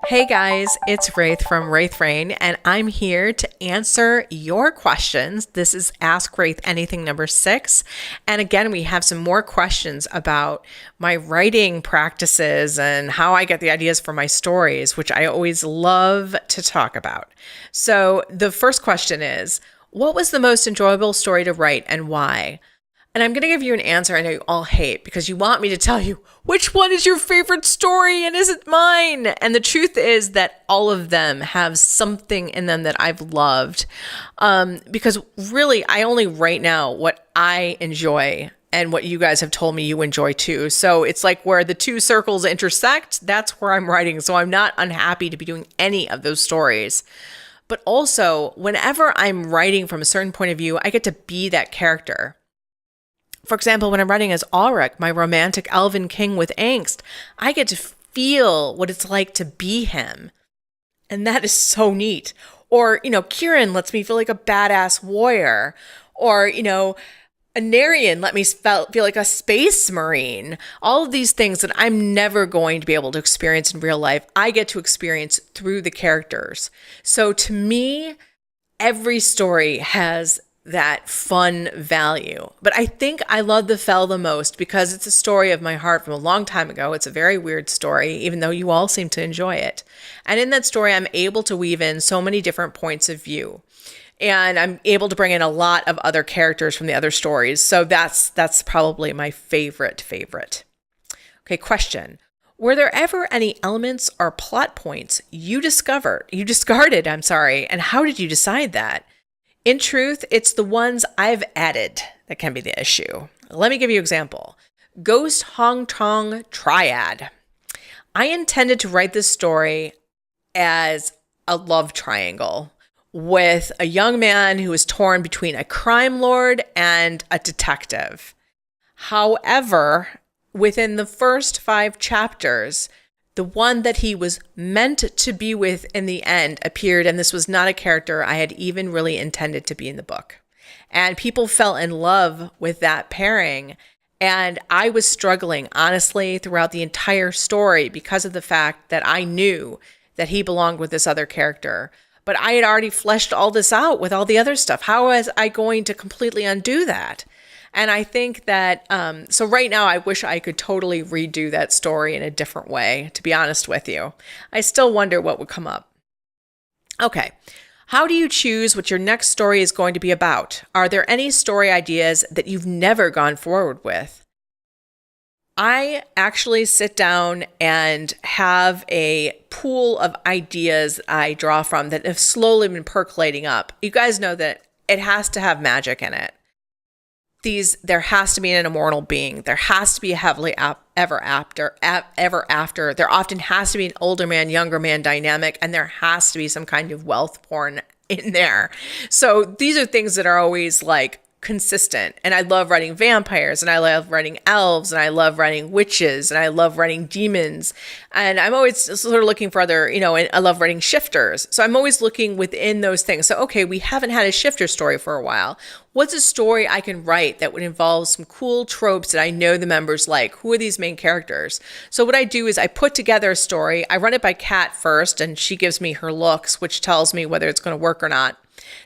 Hey guys, it's Raythe from Raythe, and I'm here to answer your questions. This is Ask Raythe Anything number 6. And again, we have some more questions about my writing practices and how I get the ideas for my stories, which I always love to talk about. So the first question is, what was the most enjoyable story to write and why? And I'm going to give you an answer I know you all hate because you want me to tell you which one is your favorite story and is it mine? And the truth is that all of them have something in them that I've loved. Because really, I only write now what I enjoy and what you guys have told me you enjoy too. So it's like where the two circles intersect, that's where I'm writing. So I'm not unhappy to be doing any of those stories. But also, whenever I'm writing from a certain point of view, I get to be that character. For example, when I'm writing as Ulrich, my romantic elven king with angst, I get to feel what it's like to be him. And that is so neat. Or, Kieran lets me feel like a badass warrior. Or, Anarian let me feel like a space marine. All of these things that I'm never going to be able to experience in real life, I get to experience through the characters. So to me, every story has that fun value. But I think I love The Fell the most because it's a story of my heart from a long time ago. It's a very weird story, even though you all seem to enjoy it. And in that story, I'm able to weave in so many different points of view. And I'm able to bring in a lot of other characters from the other stories. So that's probably my favorite. Okay, question. Were there ever any elements or plot points you discarded, and how did you decide that? In truth, it's the ones I've added that can be the issue. Let me give you an example. Ghost Kong Triad. I intended to write this story as a love triangle with a young man who is torn between a crime lord and a detective. However, within the first 5 chapters, the one that he was meant to be with in the end appeared, and this was not a character I had even really intended to be in the book. And people fell in love with that pairing, and I was struggling, honestly, throughout the entire story because of the fact that I knew that he belonged with this other character. But I had already fleshed all this out with all the other stuff. How was I going to completely undo that? And I think that, so right now, I wish I could totally redo that story in a different way, to be honest with you. I still wonder what would come up. Okay. How do you choose what your next story is going to be about? Are there any story ideas that you've never gone forward with? I actually sit down and have a pool of ideas I draw from that have slowly been percolating up. You guys know that it has to have magic in it. There has to be an immortal being. There has to be a happily ever after. There often has to be an older man, younger man dynamic, and there has to be some kind of wealth porn in there. So these are things that are always like consistent. And I love writing vampires, and I love writing elves, and I love writing witches, and I love writing demons. And I'm always sort of looking for other, and I love writing shifters. So I'm always looking within those things. So, okay, we haven't had a shifter story for a while. What's a story I can write that would involve some cool tropes that I know the members like? Who are these main characters? So what I do is I put together a story. I run it by Kat first, and she gives me her looks, which tells me whether it's going to work or not.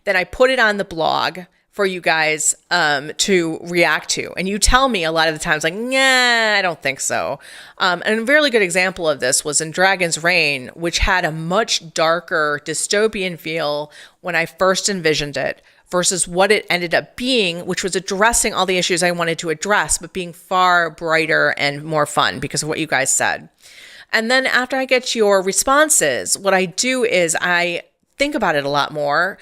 Then I put it on the blog for you guys to react to. And you tell me a lot of the times, like, nah, I don't think so. And a really good example of this was in Dragon's Reign, which had a much darker dystopian feel when I first envisioned it versus what it ended up being, which was addressing all the issues I wanted to address, but being far brighter and more fun because of what you guys said. And then after I get your responses, what I do is I think about it a lot more,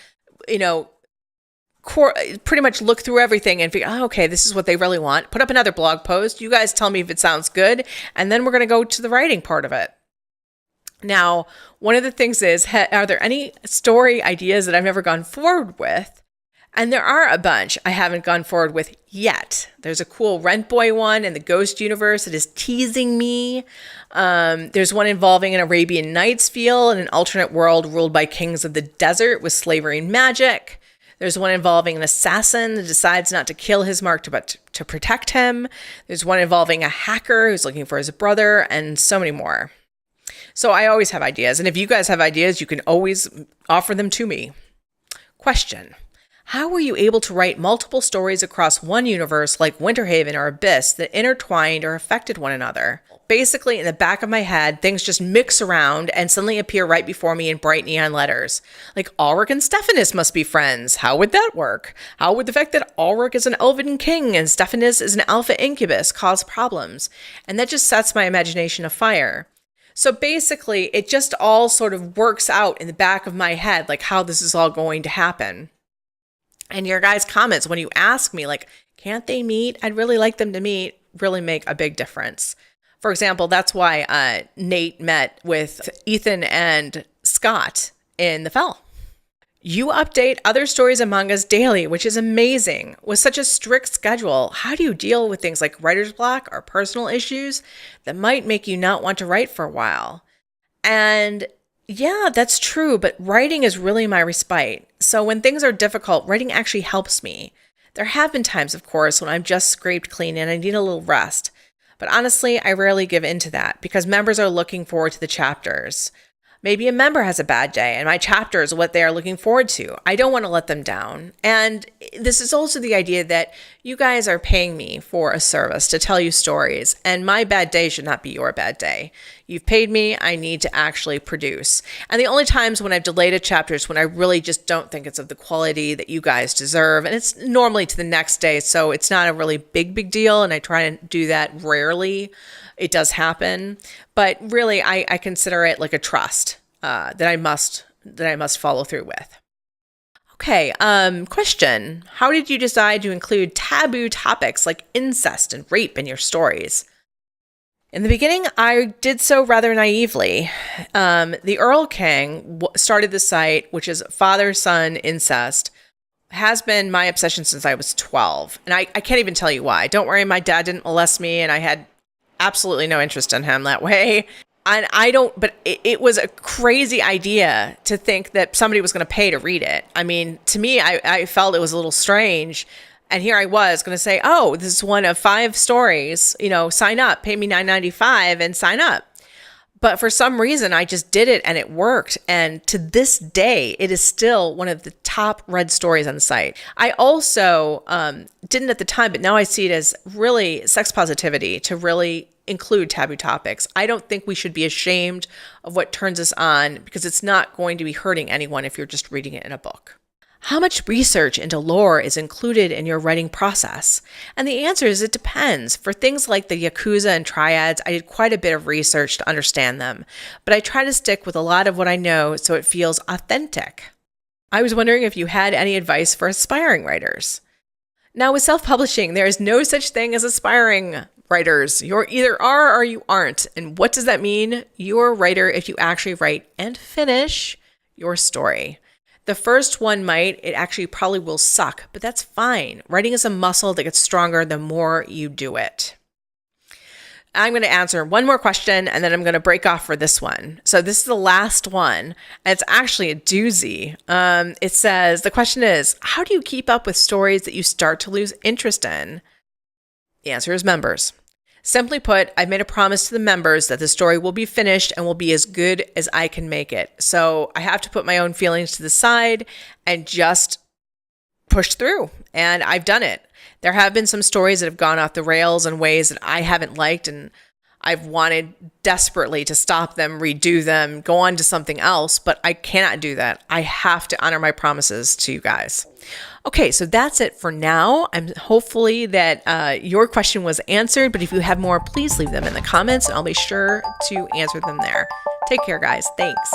pretty much look through everything and figure, okay, this is what they really want. Put up another blog post. You guys tell me if it sounds good. And then we're going to go to the writing part of it. Now, one of the things is, are there any story ideas that I've never gone forward with? And there are a bunch I haven't gone forward with yet. There's a cool Rent Boy one in the Ghost universe that is teasing me. There's one involving an Arabian Nights feel in an alternate world ruled by kings of the desert with slavery and magic. There's one involving an assassin that decides not to kill his mark but to protect him. There's one involving a hacker who's looking for his brother, and so many more. So I always have ideas. And if you guys have ideas, you can always offer them to me. Question. How were you able to write multiple stories across one universe like Winterhaven or Abyss that intertwined or affected one another? Basically, in the back of my head, things just mix around and suddenly appear right before me in bright neon letters. Like, Ulrich and Stephanus must be friends. How would that work? How would the fact that Ulrich is an elven king and Stephanus is an alpha incubus cause problems? And that just sets my imagination afire. So basically, it just all sort of works out in the back of my head, like how this is all going to happen. And your guys' comments, when you ask me, like, can't they meet? I'd really like them to meet, really make a big difference. For example, that's why Nate met with Ethan and Scott in the Fell. You update other stories and mangas daily, which is amazing. With such a strict schedule, how do you deal with things like writer's block or personal issues that might make you not want to write for a while? And yeah, that's true, but writing is really my respite. So when things are difficult, writing actually helps me. There have been times, of course, when I'm just scraped clean and I need a little rest. But honestly, I rarely give in to that because members are looking forward to the chapters. Maybe a member has a bad day and my chapter is what they are looking forward to. I don't want to let them down. And this is also the idea that you guys are paying me for a service to tell you stories, and my bad day should not be your bad day. You've paid me, I need to actually produce. And the only times when I've delayed a chapter is when I really just don't think it's of the quality that you guys deserve. And it's normally to the next day, so it's not a really big deal, and I try to do that rarely. It does happen, but really I consider it like a trust that I must follow through with. Okay, question. How did you decide to include taboo topics like incest and rape in your stories? In the beginning, I did so rather naively. The Earl King started the site, which is father-son incest, has been my obsession since I was 12. And I can't even tell you why. Don't worry, my dad didn't molest me, and I had absolutely no interest in him that way. And but it was a crazy idea to think that somebody was going to pay to read it. I mean, to me, I felt it was a little strange. And here I was going to say, oh, this is one of 5 stories, sign up, pay me $9.95 and sign up. But for some reason, I just did it and it worked. And to this day, it is still one of the top read stories on the site. I also didn't at the time, but now I see it as really sex positivity to really include taboo topics. I don't think we should be ashamed of what turns us on because it's not going to be hurting anyone if you're just reading it in a book. How much research into lore is included in your writing process? And the answer is it depends. For things like the Yakuza and Triads, I did quite a bit of research to understand them, but I try to stick with a lot of what I know so it feels authentic. I was wondering if you had any advice for aspiring writers. Now, with self-publishing, there is no such thing as aspiring writers. You either are or you aren't. And what does that mean? You're a writer if you actually write and finish your story. The first one it actually probably will suck, but that's fine. Writing is a muscle that gets stronger the more you do it. I'm going to answer one more question and then I'm going to break off for this one. So this is the last one. And it's actually a doozy. It says, the question is, how do you keep up with stories that you start to lose interest in? The answer is members. Simply put, I've made a promise to the members that the story will be finished and will be as good as I can make it. So I have to put my own feelings to the side and just push through. And I've done it. There have been some stories that have gone off the rails in ways that I haven't liked, and I've wanted desperately to stop them, redo them, go on to something else, but I cannot do that. I have to honor my promises to you guys. Okay, so that's it for now. I'm hopefully that your question was answered, but if you have more, please leave them in the comments and I'll be sure to answer them there. Take care, guys. Thanks.